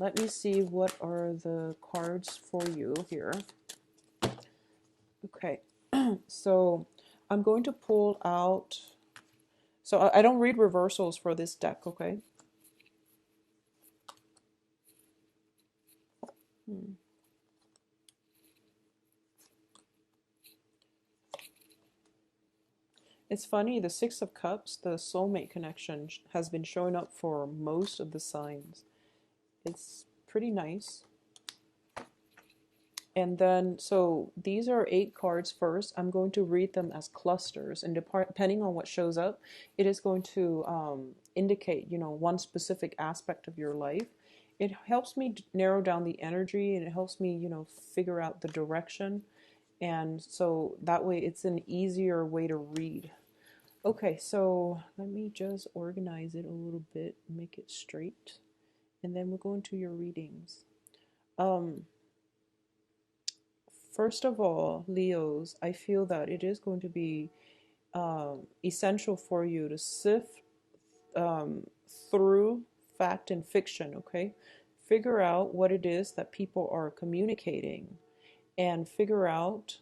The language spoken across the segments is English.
Let me see what are the cards for you here. Okay, so I'm going to pull out. So I don't read reversals for this deck, okay? Hmm. It's funny, the Six of Cups, the soulmate connection, has been showing up for most of the signs. It's pretty nice. And then, so these are 8 cards first. I'm going to read them as clusters, and depending on what shows up, it is going to indicate, one specific aspect of your life. It helps me narrow down the energy, and it helps me, figure out the direction. And so that way it's an easier way to read. Okay, so let me just organize it a little bit, make it straight, and then we'll go into your readings. Um, First of all, Leos, I feel that it is going to be essential for you to sift um, through fact and fiction, okay? Figure out what it is that people are communicating and figure out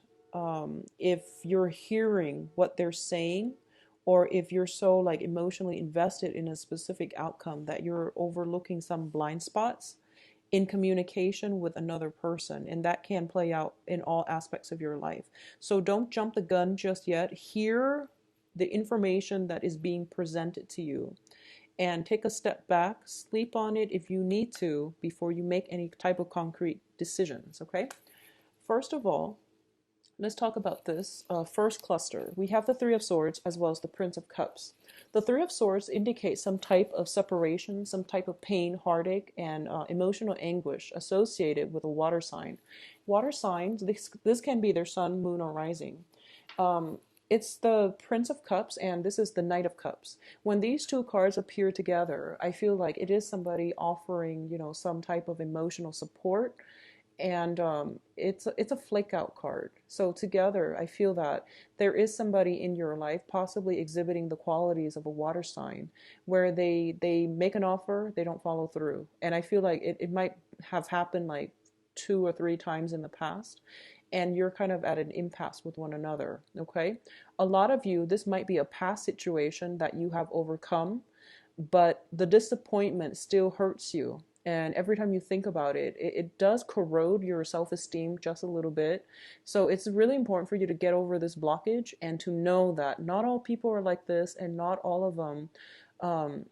if you're hearing what they're saying or if you're so like emotionally invested in a specific outcome that you're overlooking some blind spots in communication with another person, and that can play out in all aspects of your life. So don't jump the gun just yet. Hear the information that is being presented to you and take a step back, sleep on it if you need to before you make any type of concrete decisions, okay? First of all, let's talk about this first cluster. We have the Three of Swords as well as the Prince of Cups. The Three of Swords indicates some type of separation, some type of pain, heartache, and emotional anguish associated with a water sign. Water signs, this can be their sun, moon, or rising. It's the Prince of Cups, and this is the Knight of Cups. When these two cards appear together, I feel like it is somebody offering, some type of emotional support, and it's a flake out card. So together, I feel that there is somebody in your life possibly exhibiting the qualities of a water sign, where they make an offer, they don't follow through, and I feel like it might have happened like 2 or 3 times in the past, and you're kind of at an impasse with one another. Okay, a lot of you, this might be a past situation that you have overcome, but the disappointment still hurts you. And every time you think about it, it does corrode your self esteem just a little bit. So it's really important for you to get over this blockage and to know that not all people are like this, and um,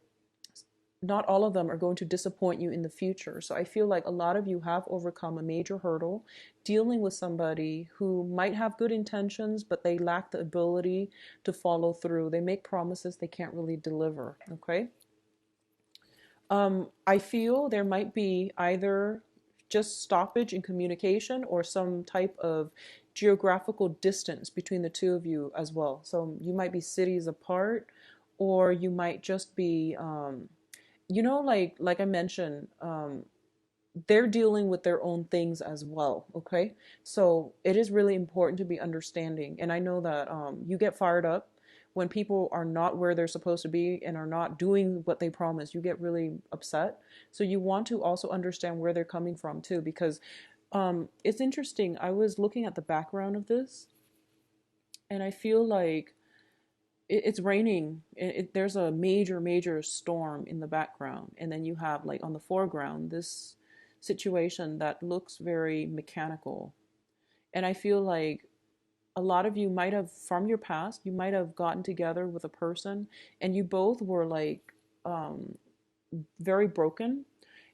not all of them are going to disappoint you in the future. So I feel like a lot of you have overcome a major hurdle dealing with somebody who might have good intentions, but they lack the ability to follow through. They make promises they can't really deliver. Okay. I feel there might be either just stoppage in communication or some type of geographical distance between the two of you as well. So you might be cities apart, or you might just be, like I mentioned, they're dealing with their own things as well. Okay, so it is really important to be understanding, and I know that you get fired up when people are not where they're supposed to be and are not doing what they promise. You get really upset, so you want to also understand where they're coming from too, because it's interesting. I was looking at the background of this, and I feel like it's raining. There's a major storm in the background, and then you have like on the foreground this situation that looks very mechanical. And I feel like a lot of you might have, from your past, you might have gotten together with a person and you both were like um, very broken,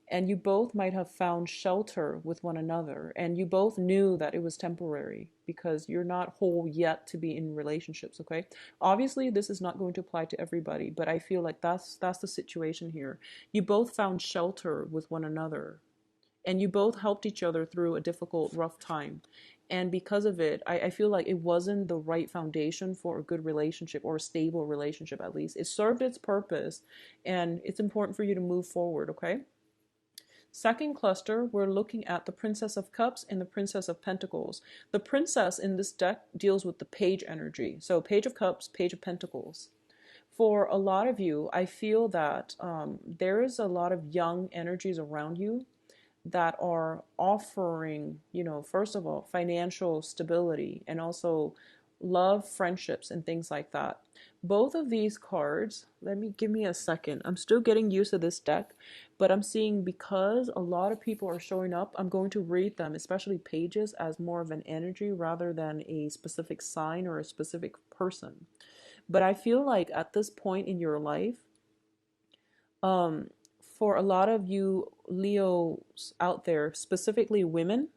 and you both might have found shelter with one another, and you both knew that it was temporary because you're not whole yet to be in relationships. Okay, obviously this is not going to apply to everybody, but I feel like that's the situation here. You both found shelter with one another, and you both helped each other through a difficult, rough time. And because of it, I feel like it wasn't the right foundation for a good relationship, or a stable relationship at least. It served its purpose, and it's important for you to move forward, okay? Second cluster, we're looking at the Princess of Cups and the Princess of Pentacles. The Princess in this deck deals with the Page energy. So Page of Cups, Page of Pentacles. For a lot of you, I feel that there is a lot of young energies around you. that are offering, first of all, financial stability and also love, friendships, and things like that. Both of these cards, give me a second. I'm still getting used to this deck, but I'm seeing because a lot of people are showing up, I'm going to read them, especially pages, as more of an energy rather than a specific sign or a specific person. But I feel like at this point in your life, um, for a lot of you Leos out there, specifically women,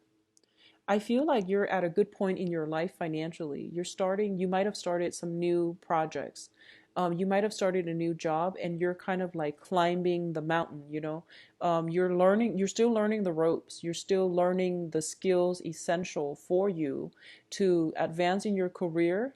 I feel like you're at a good point in your life financially. You might have started some new projects. You might have started a new job and you're kind of like climbing the mountain. You're still learning the ropes. You're still learning the skills essential for you to advance in your career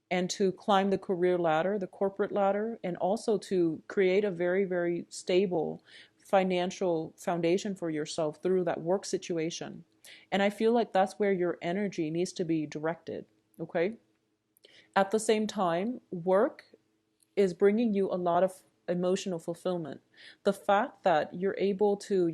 and to climb the career ladder, the corporate ladder, and also to create a very, very stable financial foundation for yourself through that work situation. And I feel like that's where your energy needs to be directed, okay? At the same time, work is bringing you a lot of emotional fulfillment. The fact that you're able to,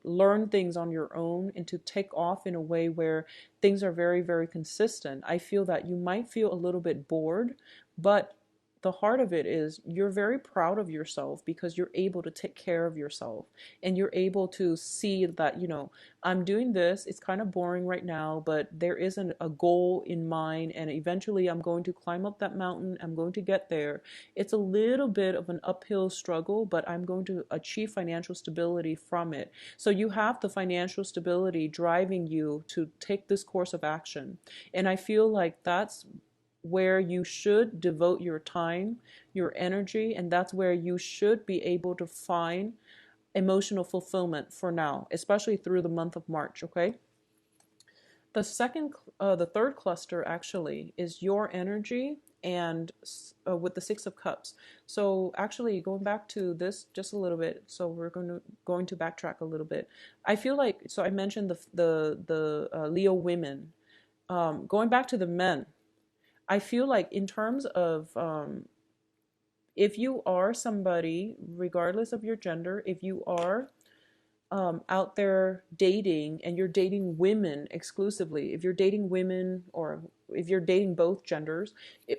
learn things on your own and to take off in a way where things are very, very consistent, I feel that you might feel a little bit bored, but the heart of it is you're very proud of yourself because you're able to take care of yourself and you're able to see that, I'm doing this. It's kind of boring right now, but there isn't a goal in mind. And eventually I'm going to climb up that mountain. I'm going to get there. It's a little bit of an uphill struggle, but I'm going to achieve financial stability from it. So you have the financial stability driving you to take this course of action. And I feel like that's where you should devote your time, your energy, and that's where you should be able to find emotional fulfillment for now, especially through the month of March, okay? The third cluster actually is your energy and with the Six of Cups. So actually going back to this just a little bit, so we're going to backtrack a little bit. I feel like, so I mentioned the Leo women. Going back to the men, I feel like in terms of if you are somebody, regardless of your gender, if you are out there dating and you're dating women exclusively, if you're dating women or if you're dating both genders,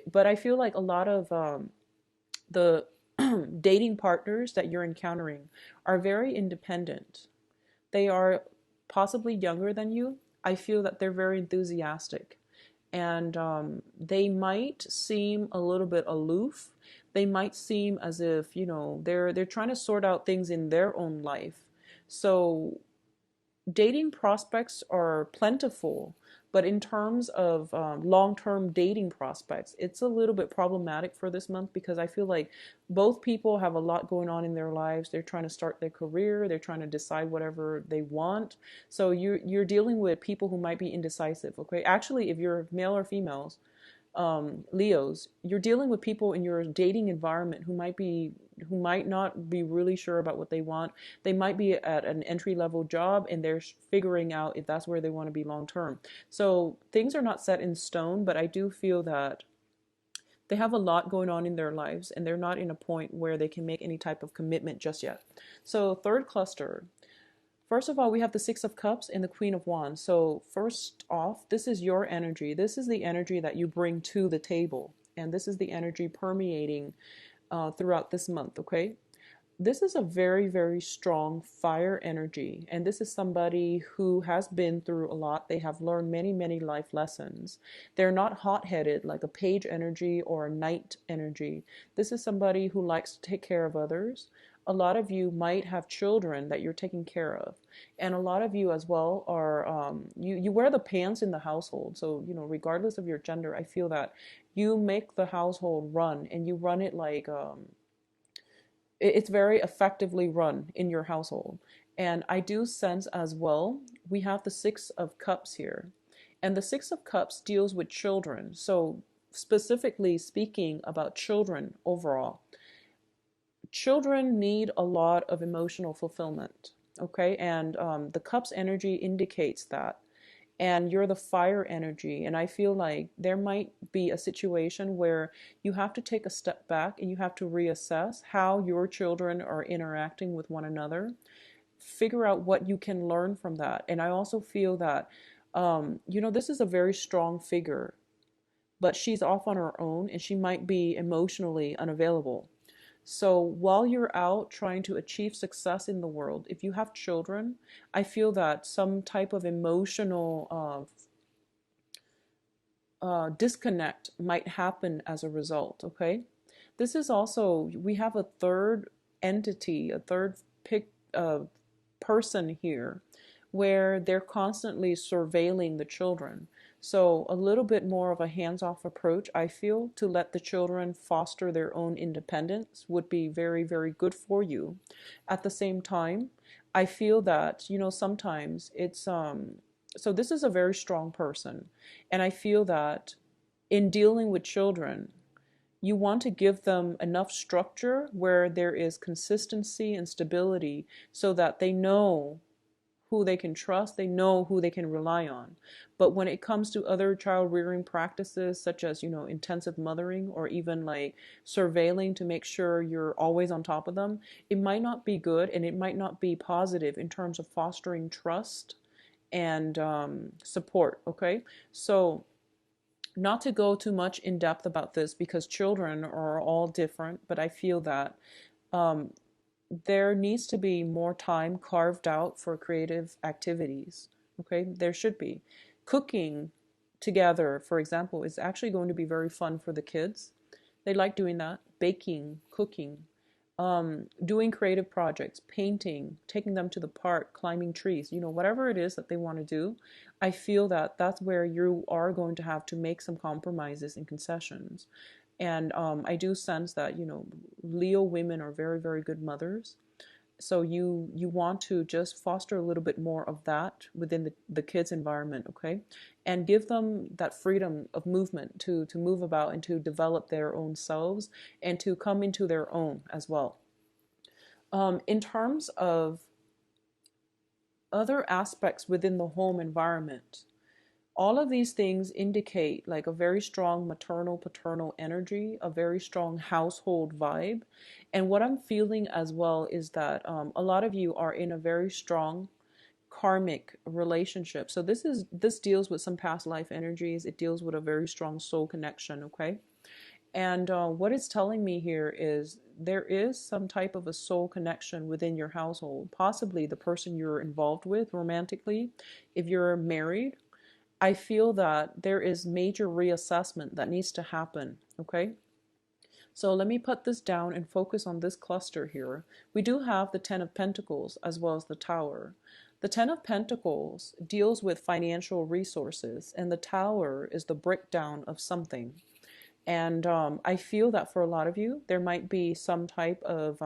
but I feel like a lot of the dating partners that you're encountering are very independent. They are possibly younger than you. I feel that they're very enthusiastic and they might seem a little bit aloof. They might seem as if they're trying to sort out things in their own life. So dating prospects are plentiful, but in terms of long-term dating prospects, it's a little bit problematic for this month because I feel like both people have a lot going on in their lives. They're trying to start their career. They're trying to decide whatever they want. So you're dealing with people who might be indecisive. Okay, actually, if you're male or females, Leos, you're dealing with people in your dating environment who might not be really sure about what they want. They might be at an entry level job and they're figuring out if that's where they want to be long term. So things are not set in stone, but I do feel that they have a lot going on in their lives and they're not in a point where they can make any type of commitment just yet. So third cluster. First of all, we have the Six of Cups and the Queen of Wands. So first off, this is your energy. This is the energy that you bring to the table. And this is the energy permeating throughout this month, okay? This is a very, very strong fire energy. And this is somebody who has been through a lot. They have learned many, many life lessons. They're not hot-headed like a page energy or a knight energy. This is somebody who likes to take care of others. A lot of you might have children that you're taking care of. And a lot of you as well are, you wear the pants in the household. So, regardless of your gender, I feel that you make the household run and you run it like, it's very effectively run in your household. And I do sense as well, we have the Six of Cups here. And the Six of Cups deals with children. So specifically speaking about children overall, children need a lot of emotional fulfillment, okay? And the Cups energy indicates that. And you're the fire energy. And I feel like there might be a situation where you have to take a step back and you have to reassess how your children are interacting with one another. figure out what you can learn from that. And I also feel that, this is a very strong figure, but she's off on her own and she might be emotionally unavailable. So while you're out trying to achieve success in the world, if you have children, I feel that some type of emotional disconnect might happen as a result. Okay, this is also, we have a third entity, a third person here, where they're constantly surveilling the children. So a little bit more of a hands-off approach, I feel, to let the children foster their own independence would be very, very good for you. At the same time, I feel that, sometimes it's so this is a very strong person, and I feel that in dealing with children, you want to give them enough structure where there is consistency and stability so that they know who they can trust, they know who they can rely on. But when it comes to other child rearing practices, such as, intensive mothering, or even like surveilling to make sure you're always on top of them, it might not be good and it might not be positive in terms of fostering trust and support. Okay, so not to go too much in depth about this because children are all different, but I feel that um, there needs to be more time carved out for creative activities. Okay, there should be. Cooking together, for example, is actually going to be very fun for the kids. They like doing that. Baking, cooking, doing creative projects, painting, taking them to the park, climbing trees, whatever it is that they want to do. I feel that that's where you are going to have to make some compromises and concessions. And I do sense that, Leo women are very, very good mothers. So you want to just foster a little bit more of that within the kids' environment, okay? And give them that freedom of movement to move about and to develop their own selves and to come into their own as well. In terms of other aspects within the home environment, all of these things indicate like a very strong maternal paternal energy, a very strong household vibe. And what I'm feeling as well is that a lot of you are in a very strong karmic relationship. So this deals with some past life energies. It deals with a very strong soul connection. Okay, and what it's telling me here is there is some type of a soul connection within your household, possibly the person you're involved with romantically. If you're married, I feel that there is major reassessment that needs to happen. Okay, so let me put this down and focus on this cluster here. We do have the Ten of Pentacles as well as the Tower. The Ten of Pentacles deals with financial resources, and the Tower is the breakdown of something. And I feel that for a lot of you, there might be some type of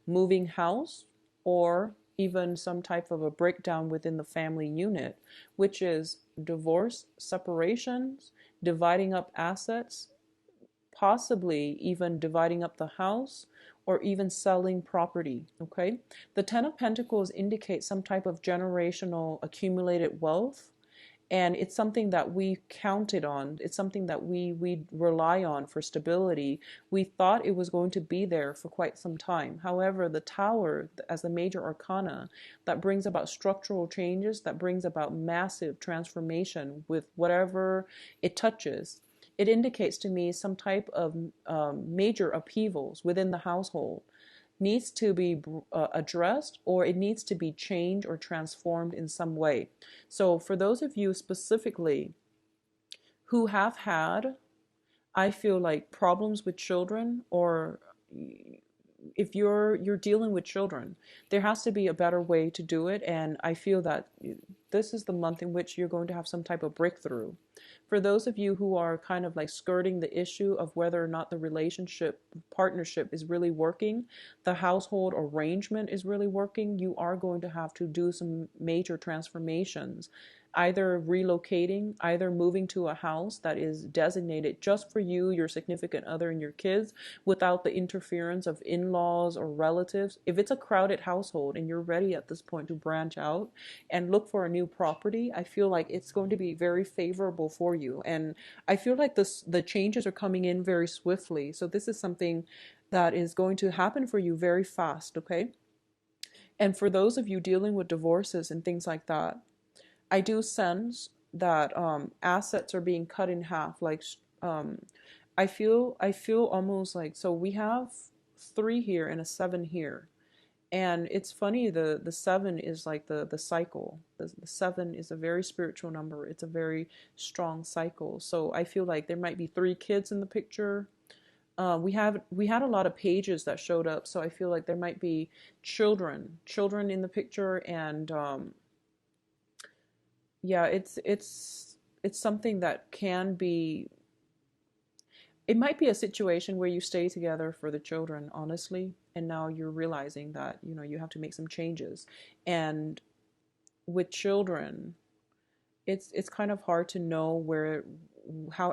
moving house, or even some type of a breakdown within the family unit, which is divorce, separations, dividing up assets, possibly even dividing up the house, or even selling property. Okay, the Ten of Pentacles indicates some type of generational accumulated wealth, and it's something that we counted on. It's something that we rely on for stability. We thought it was going to be there for quite some time. However, the Tower, as the major arcana, that brings about structural changes, that brings about massive transformation with whatever it touches. It indicates to me some type of major upheavals within the household needs to be addressed, or it needs to be changed or transformed in some way. So for those of you specifically who have had, I feel like, problems with children, or if you're dealing with children, there has to be a better way to do it. And I feel that this is the month in which you're going to have some type of breakthrough. For those of you who are kind of like skirting the issue of whether or not the relationship partnership is really working, the household arrangement is really working, you are going to have to do some major transformations, either relocating, either moving to a house that is designated just for you, your significant other, and your kids, without the interference of in-laws or relatives. If it's a crowded household and you're ready at this point to branch out and look for a new property, I feel like it's going to be very favorable for you. And I feel like the changes are coming in very swiftly. So this is something that is going to happen for you very fast, okay? And for those of you dealing with divorces and things like that, I do sense that assets are being cut in half. Like I feel almost like, so we have three here and a seven here. And it's funny, the seven is like the cycle. The seven is a very spiritual number. It's a very strong cycle. So I feel like there might be three kids in the picture. We had a lot of pages that showed up, so I feel like there might be children in the picture, and yeah, it's something that can be. It might be a situation where you stay together for the children, honestly, and now you're realizing that you have to make some changes, and with children, it's kind of hard to know how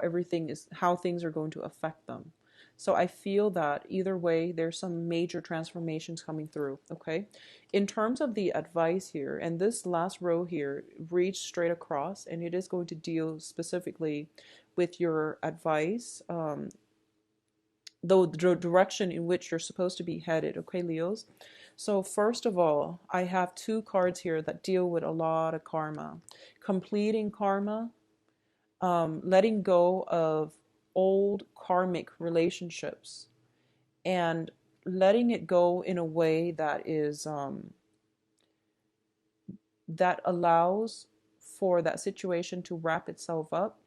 things are going to affect them. So I feel that either way, there's some major transformations coming through. Okay, in terms of the advice here, and this last row here reads straight across, and it is going to deal specifically with your advice, the direction in which you're supposed to be headed. Okay, Leos. So first of all, I have two cards here that deal with a lot of karma, completing karma, letting go of old karmic relationships, and letting it go in a way that allows for that situation to wrap itself up.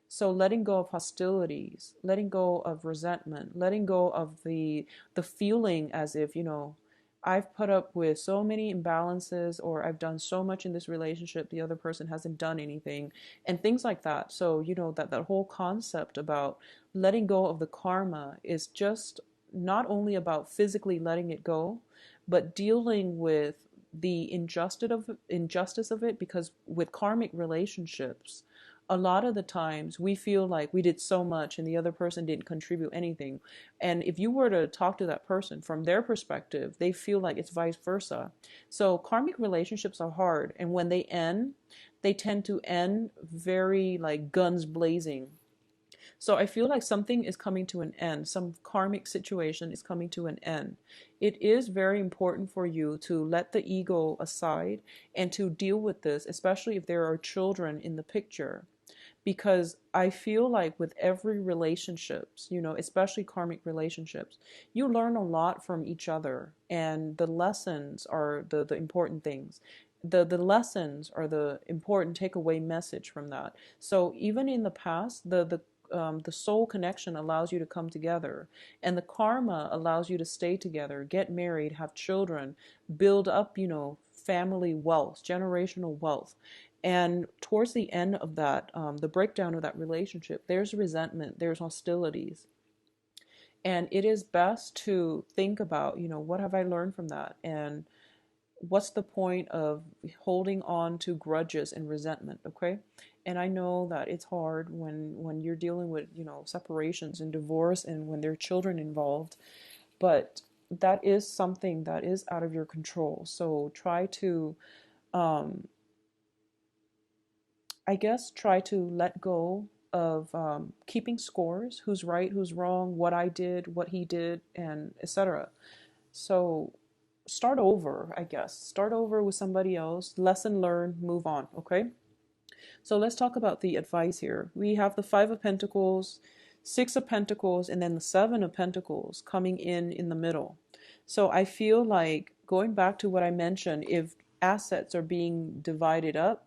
So letting go of hostilities, letting go of resentment, letting go of the feeling as if, I've put up with so many imbalances, or I've done so much in this relationship, the other person hasn't done anything, and things like that. So, that whole concept about letting go of the karma is just not only about physically letting it go, but dealing with the injustice of it, because with karmic relationships, a lot of the times we feel like we did so much and the other person didn't contribute anything. And if you were to talk to that person from their perspective, they feel like it's vice versa. So karmic relationships are hard, and when they end, they tend to end very like guns blazing. So I feel like something is coming to an end. Some karmic situation is coming to an end. It is very important for you to let the ego aside and to deal with this, especially if there are children in the picture. Because I feel like with every relationships, especially karmic relationships, you learn a lot from each other, and the lessons are the important things. The lessons are the important takeaway message from that. So even in the past, the soul connection allows you to come together, and the karma allows you to stay together, get married, have children, build up, family wealth, generational wealth. And towards the end of that, the breakdown of that relationship, there's resentment, there's hostilities. And it is best to think about, what have I learned from that? And what's the point of holding on to grudges and resentment? Okay. And I know that it's hard when you're dealing with separations and divorce, and when there are children involved, but that is something that is out of your control. So um try to let go of keeping scores, who's right, who's wrong, what I did, what he did, and etc. So start over, I guess. Start over with somebody else. Lesson learned, move on, okay? So let's talk about the advice here. We have the Five of Pentacles, Six of Pentacles, and then the Seven of Pentacles coming in the middle. So I feel like, going back to what I mentioned, if assets are being divided up,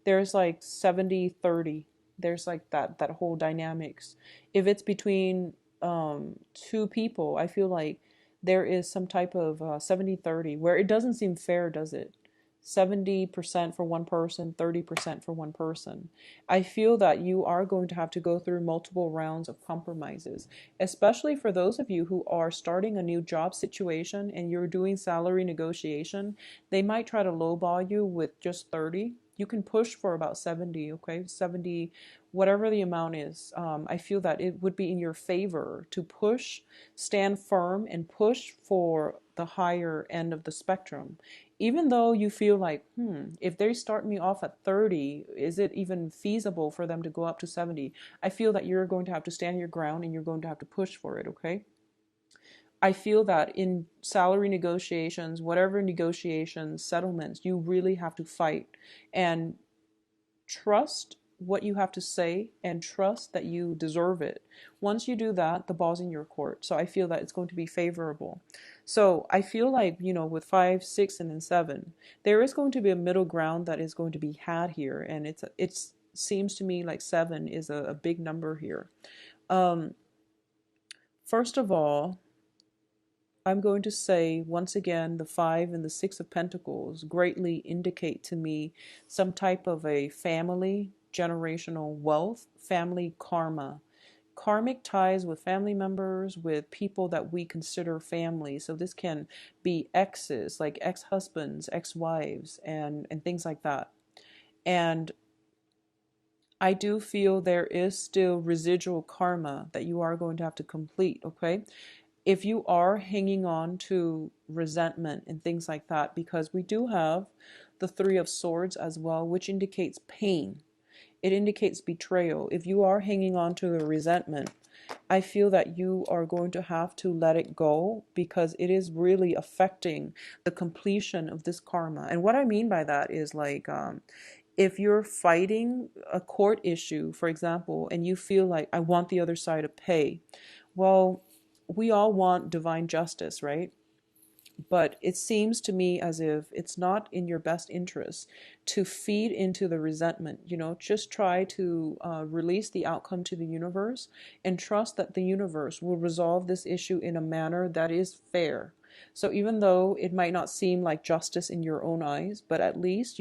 there's like 70-30. There's like that whole dynamics. If it's between two people, I feel like there is some type of 70-30, where it doesn't seem fair, does it? 70% for one person, 30% for one person. I feel that you are going to have to go through multiple rounds of compromises, especially for those of you who are starting a new job situation and you're doing salary negotiation. They might try to lowball you with just 30. You can push for about 70, okay? 70, whatever the amount is. I feel that it would be in your favor to push, stand firm, and push for the higher end of the spectrum. Even though you feel like, if they start me off at 30, is it even feasible for them to go up to 70? I feel that you're going to have to stand your ground, and you're going to have to push for it, okay? I feel that in salary negotiations, whatever negotiations, settlements, you really have to fight and trust what you have to say and trust that you deserve it. Once you do that, the ball's in your court. So I feel that it's going to be favorable. So I feel like, with 5, 6, and then 7, there is going to be a middle ground that is going to be had here. And it's seems to me like 7 is a big number here. Um, First of all, I'm going to say once again, the 5 and the 6 of Pentacles greatly indicate to me some type of a family, generational wealth, family karma, karmic ties with family members, with people that we consider family. So this can be exes, like ex-husbands, ex-wives, and things like that. And I do feel there is still residual karma that you are going to have to complete, okay? If you are hanging on to resentment and things like that, because we do have the 3 of Swords as well, which indicates pain. It indicates betrayal. If you are hanging on to the resentment, I feel that you are going to have to let it go because it is really affecting the completion of this karma. And what I mean by that is like, if you're fighting a court issue, for example, and you feel like, I want the other side to pay, well, we all want divine justice, right? But it seems to me as if it's not in your best interest to feed into the resentment. Just try to release the outcome to the universe and trust that the universe will resolve this issue in a manner that is fair. So even though it might not seem like justice in your own eyes, but at least,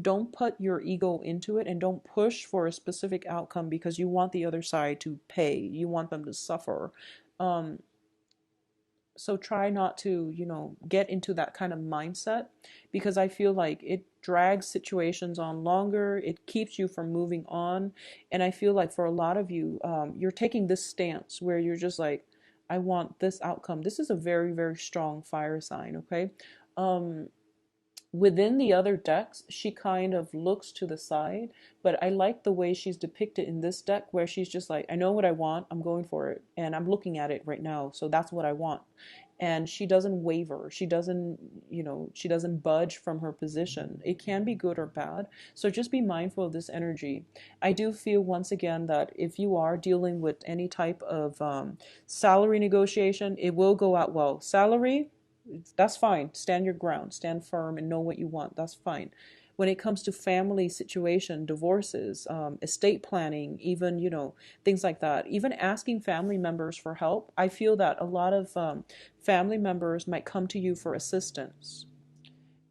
don't put your ego into it and don't push for a specific outcome because you want the other side to pay. You want them to suffer. Um, so try not to, get into that kind of mindset because I feel like it drags situations on longer. It keeps you from moving on. And I feel like for a lot of you, you're taking this stance where you're just like, I want this outcome. This is a very, very strong fire sign, okay? Um, Within the other decks, she kind of looks to the side, but I like the way she's depicted in this deck where she's just like, I know what I want, I'm going for it, and I'm looking at it right now, so that's what I want. And she doesn't waver. She doesn't budge from her position. It can be good or bad. So just be mindful of this energy. I do feel once again that if you are dealing with any type of salary negotiation, it will go out well. Salary, that's fine. Stand your ground, stand firm, and know what you want. That's fine. When it comes to family situation, divorces, estate planning, even, things like that, even asking family members for help, I feel that a lot of family members might come to you for assistance.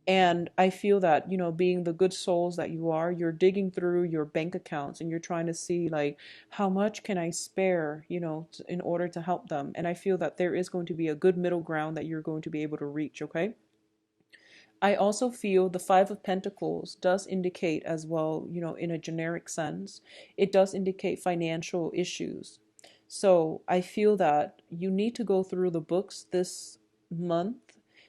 And I feel that, being the good souls that you are, you're digging through your bank accounts and you're trying to see, like, how much can I spare, in order to help them. And I feel that there is going to be a good middle ground that you're going to be able to reach, okay? I also feel the 5 of Pentacles does indicate as well, in a generic sense, it does indicate financial issues. So I feel that you need to go through the books this month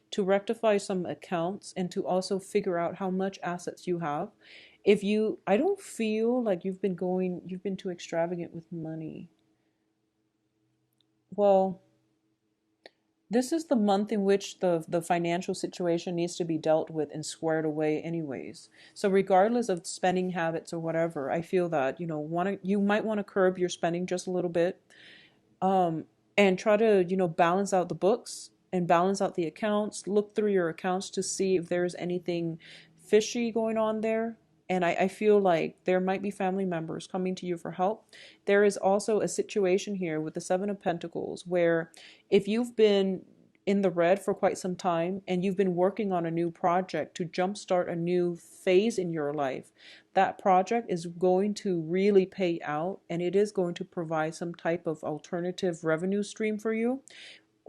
to rectify some accounts and to also figure out how much assets you have. I don't feel like you've been too extravagant with money. Well, this is the month in which the financial situation needs to be dealt with and squared away anyways. So regardless of spending habits or whatever, I feel that, you might want to curb your spending just a little bit, and try to, balance out the books and balance out the accounts, look through your accounts to see if there's anything fishy going on there. And I feel like there might be family members coming to you for help. There is also a situation here with the 7 of Pentacles where if you've been in the red for quite some time and you've been working on a new project to jumpstart a new phase in your life, that project is going to really pay out and it is going to provide some type of alternative revenue stream for you,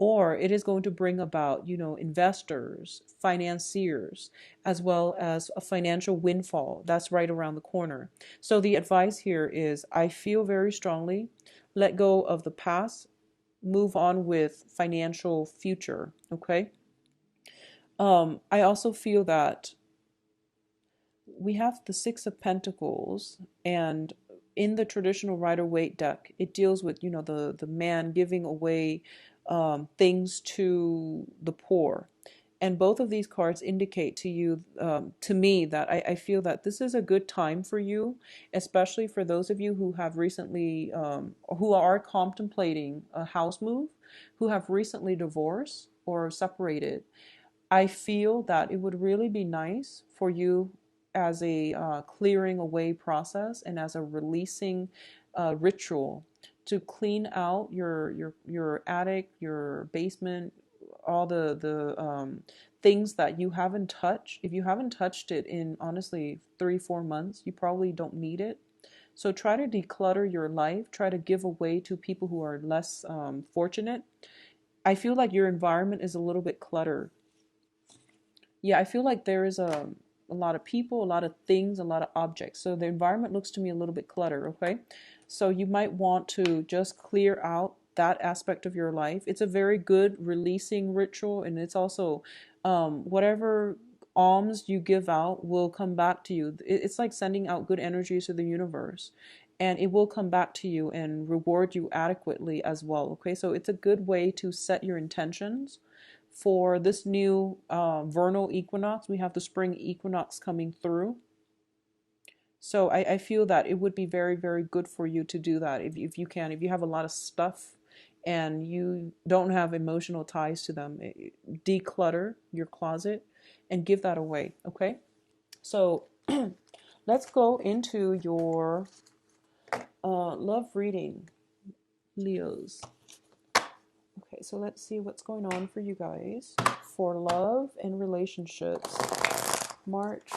or it is going to bring about, investors, financiers, as well as a financial windfall that's right around the corner. So the advice here is, I feel very strongly, let go of the past, move on with financial future, okay? I also feel that we have the 6 of Pentacles, and in the traditional Rider-Waite deck, it deals with, the man giving away things to the poor. And both of these cards indicate to you, to me, that I feel that this is a good time for you, especially for those of you who have recently, who are contemplating a house move, who have recently divorced or separated. I feel that it would really be nice for you as a clearing away process and as a releasing ritual to clean out your attic, your basement, all the things that you haven't touched. If you haven't touched it in honestly 3-4 months, you probably don't need it. So try to declutter your life. Try to give away to people who are less fortunate. I feel like your environment is a little bit cluttered. Yeah, I feel like there is a lot of people, a lot of things, a lot of objects. So the environment looks to me a little bit cluttered, okay? So you might want to just clear out that aspect of your life. It's a very good releasing ritual, and it's also whatever alms you give out will come back to you. It's like sending out good energies to the universe, and it will come back to you and reward you adequately as well, okay? So it's a good way to set your intentions for this new vernal equinox. We have the spring equinox coming through. So I feel that it would be very, very good for you to do that if you can. If you have a lot of stuff and you don't have emotional ties to them, declutter your closet and give that away, okay? So let's go into your love reading, Leos. Okay, so let's see what's going on for you guys for love and relationships. March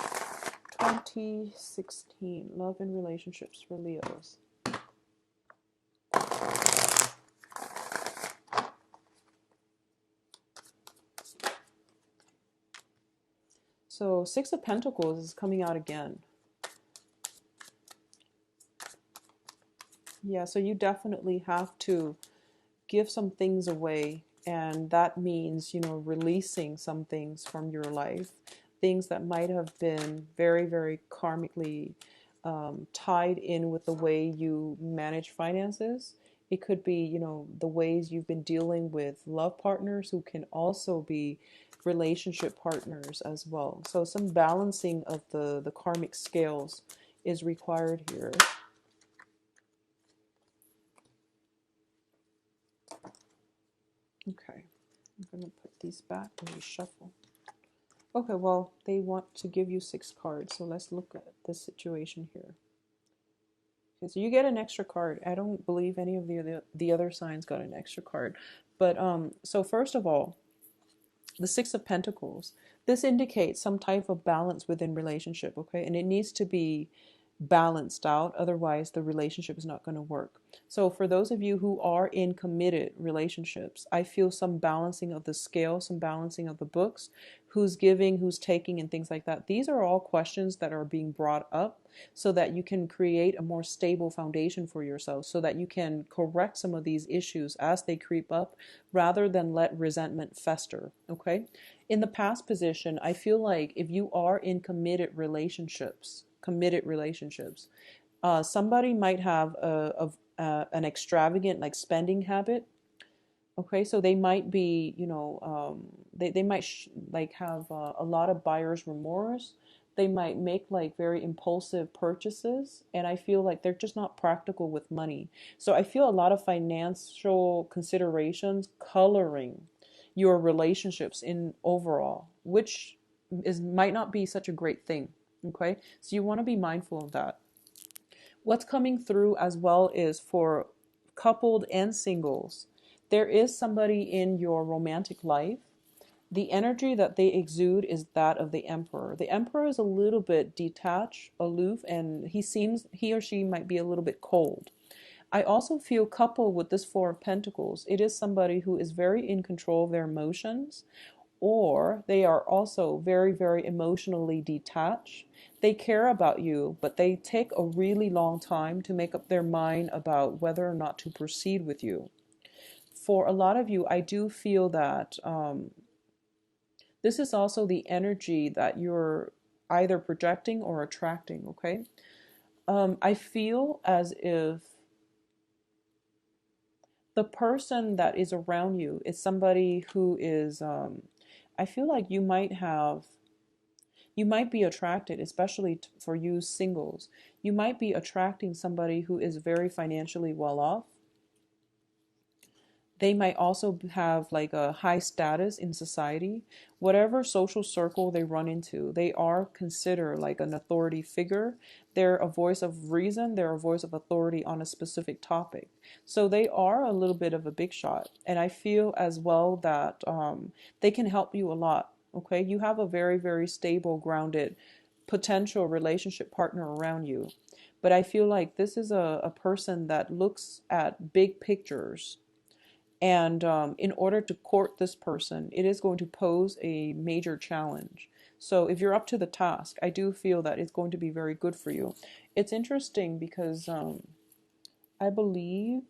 2016, love and relationships for Leos. So Six of Pentacles is coming out again. Yeah, so you definitely have to give some things away, and that means, releasing some things from your life, things that might have been very, very karmically tied in with the way you manage finances. It could be, the ways you've been dealing with love partners who can also be relationship partners as well. So some balancing of the karmic scales is required here. Okay, I'm going to put these back and reshuffle. Okay, well, they want to give you 6 cards, so let's look at the situation here. Okay, so you get an extra card. I don't believe any of the other signs got an extra card. But so first of all, the Six of Pentacles. This indicates some type of balance within relationship, okay? And it needs to be balanced out, otherwise the relationship is not going to work. So for those of you who are in committed relationships, I feel some balancing of the scale, some balancing of the books, who's giving, who's taking, and things like that. These are all questions that are being brought up so that you can create a more stable foundation for yourself, so that you can correct some of these issues as they creep up rather than let resentment fester, okay? In the past position, I feel like if you are in committed relationships, somebody might have an extravagant like spending habit. Okay, so they might be, they might like have a lot of buyer's remorse. They might make like very impulsive purchases, and I feel like they're just not practical with money. So I feel a lot of financial considerations coloring your relationships in overall, which might not be such a great thing. Okay, so you want to be mindful of that. What's coming through as well is for coupled and singles, there is somebody in your romantic life. The energy that they exude is that of the Emperor. The Emperor is a little bit detached, aloof, and he or she might be a little bit cold. I also feel coupled with this Four of Pentacles, it is somebody who is very in control of their emotions, or they are also very, very emotionally detached. They care about you, but they take a really long time to make up their mind about whether or not to proceed with you. For a lot of you, I do feel that this is also the energy that you're either projecting or attracting, okay? I feel as if The person that is around you is somebody who is, I feel like you might be attracted, especially for you singles, you might be attracting somebody who is very financially well off. They might also have like a high status in society. Whatever social circle they run into, they are considered like an authority figure. They're a voice of reason, they're a voice of authority on a specific topic. So they are a little bit of a big shot. And I feel as well that they can help you a lot. Okay, you have a very, very stable, grounded potential relationship partner around you. But I feel like this is a person that looks at big pictures, and in order to court this person, it is going to pose a major challenge. So if you're up to the task, I do feel that it's going to be very good for you. It's interesting because I believe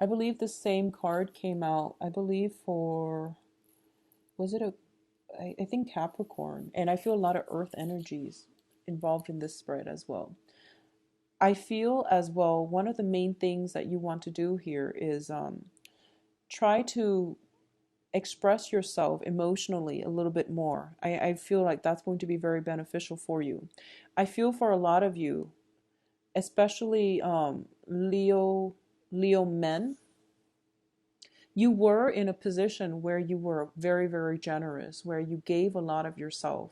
I believe the same card came out. I believe for, was it a, I think Capricorn, and I feel a lot of Earth energies involved in this spread as well. I feel as well one of the main things that you want to do here is try to express yourself emotionally a little bit more. I feel like that's going to be very beneficial for you. I feel for a lot of you, especially Leo men, you were in a position where you were very, very generous, where you gave a lot of yourself.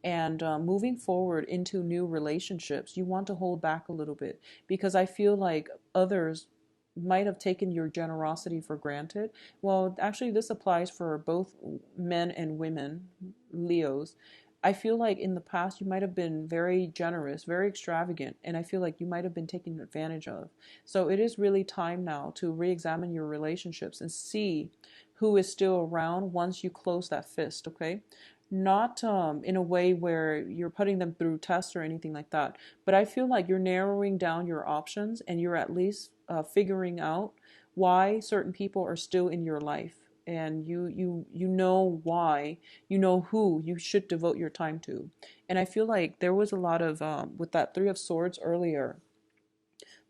And moving forward into new relationships, you want to hold back a little bit, because I feel like others might have taken your generosity for granted. Well, actually, this applies for both men and women, Leos. I feel like in the past you might have been very generous, very extravagant, and I feel like you might have been taken advantage of. So it is really time now to re-examine your relationships and see who is still around once you close that fist, okay? Not in a way where you're putting them through tests or anything like that, but I feel like you're narrowing down your options, and you're at least figuring out why certain people are still in your life, and you know why, you know who you should devote your time to. And I feel like there was a lot of with that Three of Swords earlier,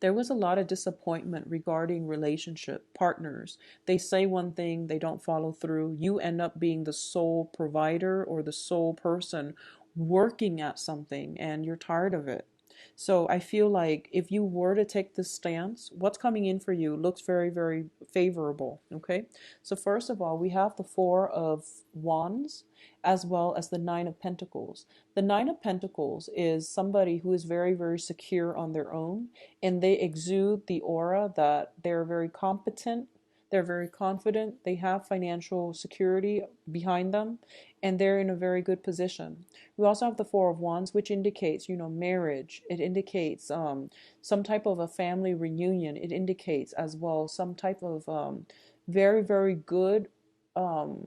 there was a lot of disappointment regarding relationship partners. They say one thing, they don't follow through. You end up being the sole provider or the sole person working at something, and you're tired of it. So I feel like if you were to take this stance, what's coming in for you looks very, very favorable. Okay. So first of all, we have the Four of Wands as well as the Nine of Pentacles. The Nine of Pentacles is somebody who is very, very secure on their own, and they exude the aura that they're very competent, they're very confident, they have financial security behind them, and they're in a very good position. We also have the Four of Wands, which indicates, marriage. It indicates some type of a family reunion. It indicates as well some type of very, very good um,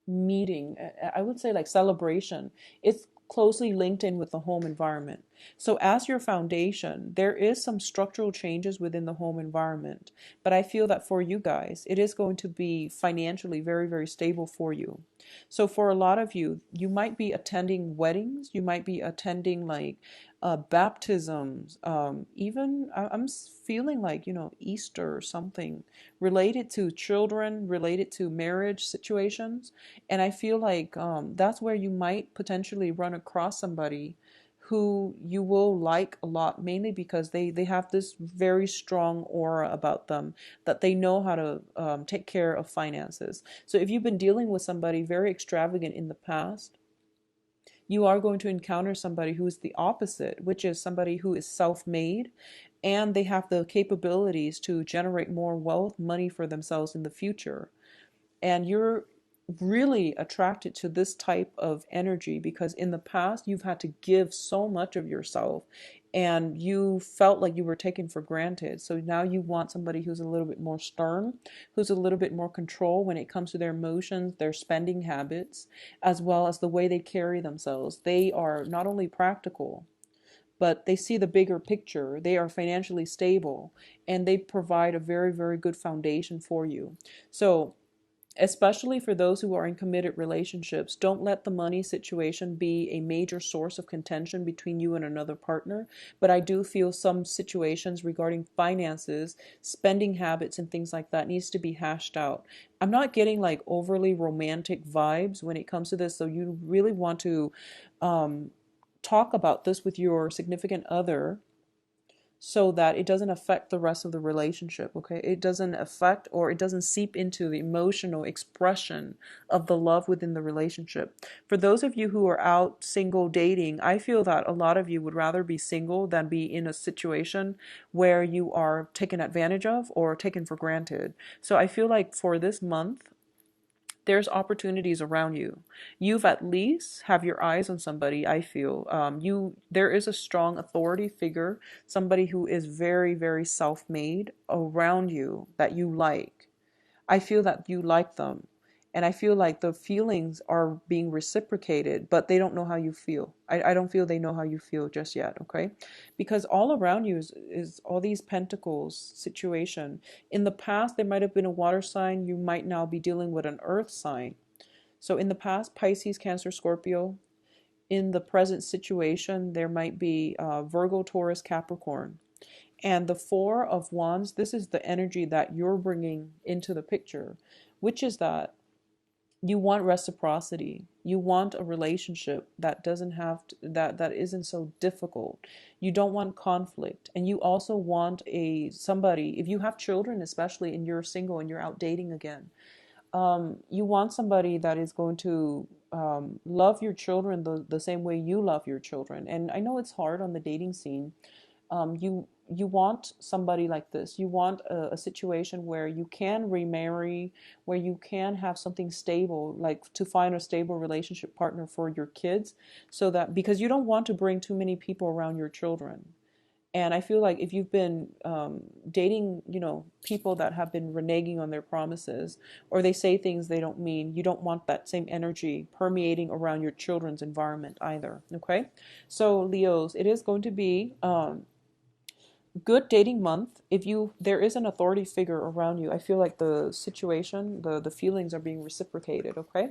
meeting. I would say like celebration. It's closely linked in with the home environment. So as your foundation, there is some structural changes within the home environment, but I feel that for you guys, it is going to be financially very, very stable for you. So for a lot of you, you might be attending weddings, you might be attending like baptisms, even I'm feeling like, Easter or something related to children, related to marriage situations. And I feel like that's where you might potentially run across somebody who you will like a lot, mainly because they have this very strong aura about them, that they know how to take care of finances. So if you've been dealing with somebody very extravagant in the past, you are going to encounter somebody who is the opposite, which is somebody who is self-made, and they have the capabilities to generate more wealth, money for themselves in the future. And you're really attracted to this type of energy because in the past you've had to give so much of yourself, and you felt like you were taken for granted. So now you want somebody who's a little bit more stern, who's a little bit more control when it comes to their emotions, their spending habits, as well as the way they carry themselves. They are not only practical, but they see the bigger picture. They are financially stable, and they provide a very, very good foundation for you. So especially for those who are in committed relationships. Don't let the money situation be a major source of contention between you and another partner. But I do feel some situations regarding finances, spending habits, and things like that needs to be hashed out. I'm not getting like overly romantic vibes when it comes to this. So you really want to um, talk about this with your significant other so that it doesn't affect the rest of the relationship, okay? It doesn't affect or it doesn't seep into the emotional expression of the love within the relationship. For those of you who are out single dating, I feel that a lot of you would rather be single than be in a situation where you are taken advantage of or taken for granted. So I feel like for this month, there's opportunities around you. You've at least have your eyes on somebody. I feel there is a strong authority figure, somebody who is very, very self-made around you that you like. I feel that you like them. And I feel like the feelings are being reciprocated, but they don't know how you feel. I don't feel they know how you feel just yet, okay? Because all around you is all these pentacles situation. In the past, there might have been a water sign. You might now be dealing with an earth sign. So in the past, Pisces, Cancer, Scorpio. In the present situation, there might be Virgo, Taurus, Capricorn. And the Four of Wands, this is the energy that you're bringing into the picture, which is that you want reciprocity. You want a relationship that doesn't have to, that isn't so difficult. You don't want conflict, and you also want a somebody. If you have children, especially, and you're single and you're out dating again, you want somebody that is going to love your children the same way you love your children. And I know it's hard on the dating scene. You want somebody like this. You want a situation where you can remarry, where you can have something stable, like to find a stable relationship partner for your kids, so that because you don't want to bring too many people around your children. And I feel like if you've been dating, people that have been reneging on their promises, or they say things they don't mean, you don't want that same energy permeating around your children's environment either. Okay, so Leos, it is going to be good dating month. If there is an authority figure around you, I feel like the situation, the feelings are being reciprocated. Okay.